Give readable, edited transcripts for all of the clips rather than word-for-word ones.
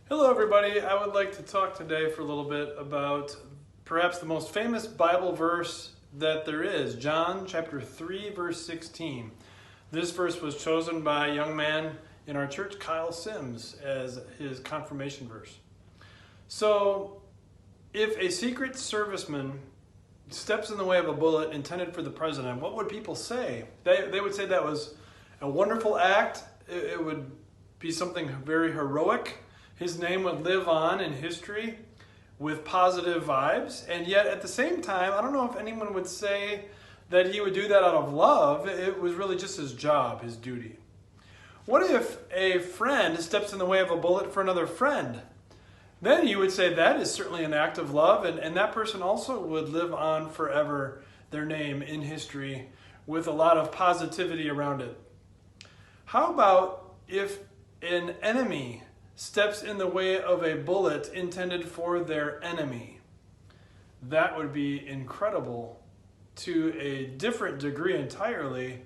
Hello everybody, I would like to talk today for a little bit about perhaps the most famous Bible verse that there is, John chapter 3 verse 16. This verse was chosen by a young man in our church, Kyle Sims, as his confirmation verse. So, if a Secret Serviceman steps in the way of a bullet intended for the president, what would people say? They would say that was a wonderful act. It would be something very heroic. His name would live on in history with positive vibes. And yet at the same time, I don't know if anyone would say that he would do that out of love. It was really just his job, his duty. What if a friend steps in the way of a bullet for another friend? Then you would say that is certainly an act of love, and that person also would live on forever, their name in history, with a lot of positivity around it. How about if an enemy steps in the way of a bullet intended for their enemy? That would be incredible to a different degree entirely.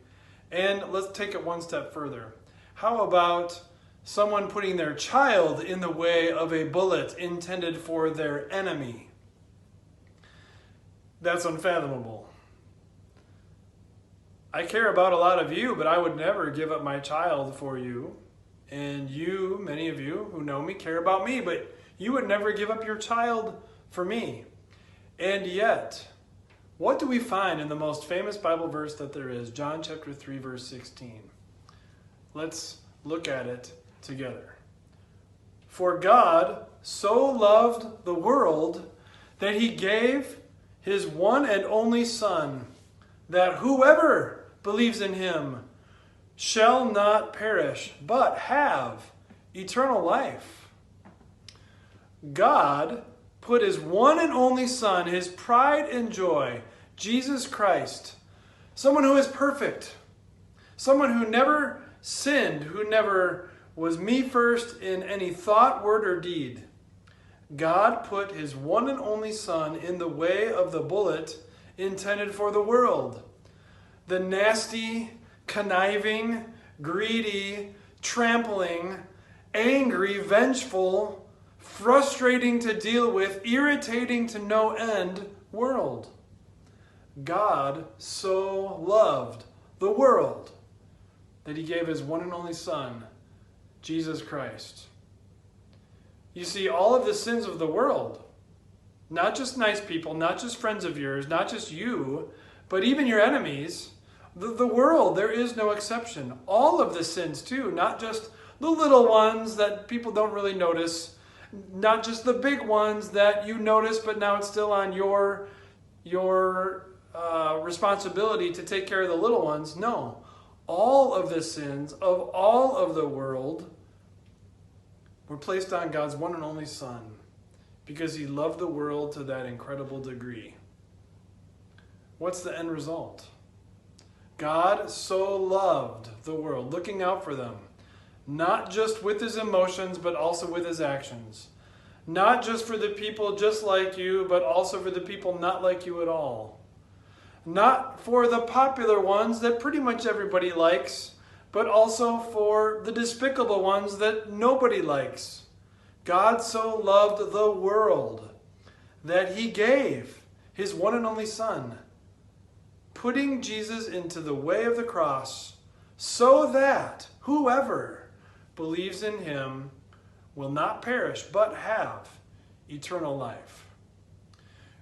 And let's take it one step further. How about someone putting their child in the way of a bullet intended for their enemy? That's unfathomable. I care about a lot of you, but I would never give up my child for you. And you, many of you who know me, care about me, but you would never give up your child for me. And yet, what do we find in the most famous Bible verse that there is, John chapter 3, verse 16? Let's look at it together. For God so loved the world that he gave his one and only Son, that whoever believes in him shall not perish, but have eternal life. God put his one and only Son, his pride and joy, Jesus Christ, someone who is perfect, someone who never sinned, who never was me first in any thought, word, or deed. God put his one and only Son in the way of the bullet intended for the world. The nasty, conniving, greedy, trampling, angry, vengeful, frustrating to deal with, irritating to no end world. God so loved the world that he gave his one and only Son, Jesus Christ. You see, all of the sins of the world, not just nice people, not just friends of yours, not just you, but even your enemies, the world, there is no exception. All of the sins too, not just the little ones that people don't really notice, not just the big ones that you notice, but now it's still on your responsibility to take care of the little ones. No, all of the sins of all of the world were placed on God's one and only Son because he loved the world to that incredible degree. What's the end result? God so loved the world, looking out for them, not just with his emotions, but also with his actions. Not just for the people just like you, but also for the people not like you at all. Not for the popular ones that pretty much everybody likes, but also for the despicable ones that nobody likes. God so loved the world that he gave his one and only Son, putting Jesus into the way of the cross so that whoever believes in him will not perish but have eternal life.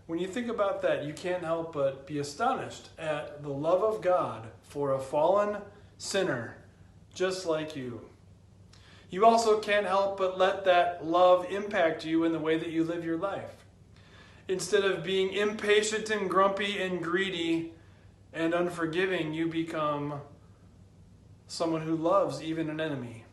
When you think about that, you can't help but be astonished at the love of God for a fallen sinner just like you. You also can't help but let that love impact you in the way that you live your life. Instead of being impatient and grumpy and greedy and unforgiving, you become someone who loves even an enemy.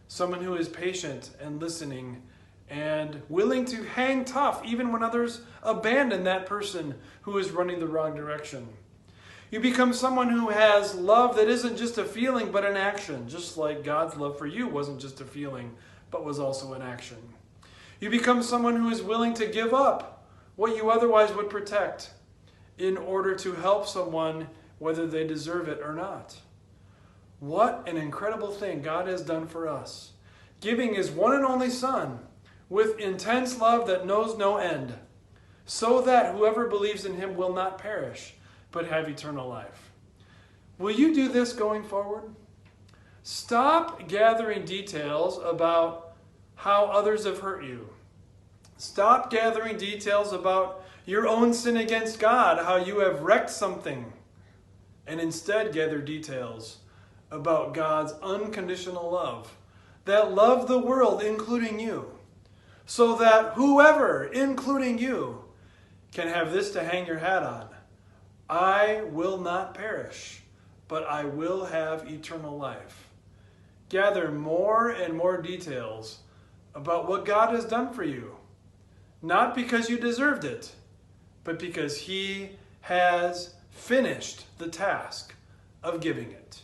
Someone who is patient and listening and willing to hang tough even when others abandon that person who is running the wrong direction. You become someone who has love that isn't just a feeling but an action, just like God's love for you wasn't just a feeling but was also an action. You become someone who is willing to give up what you otherwise would protect in order to help someone whether they deserve it or not. What an incredible thing God has done for us. giving his one and only Son with intense love that knows no end, so that whoever believes in him will not perish, but have eternal life. Will you do this going forward? Stop gathering details about how others have hurt you. Stop gathering details about your own sin against God, how you have wrecked something, and instead gather details about God's unconditional love that loved the world, including you, so that whoever, including you, can have this to hang your hat on. I will not perish, but I will have eternal life. Gather more and more details about what God has done for you, not because you deserved it, but because he has finished the task of giving it.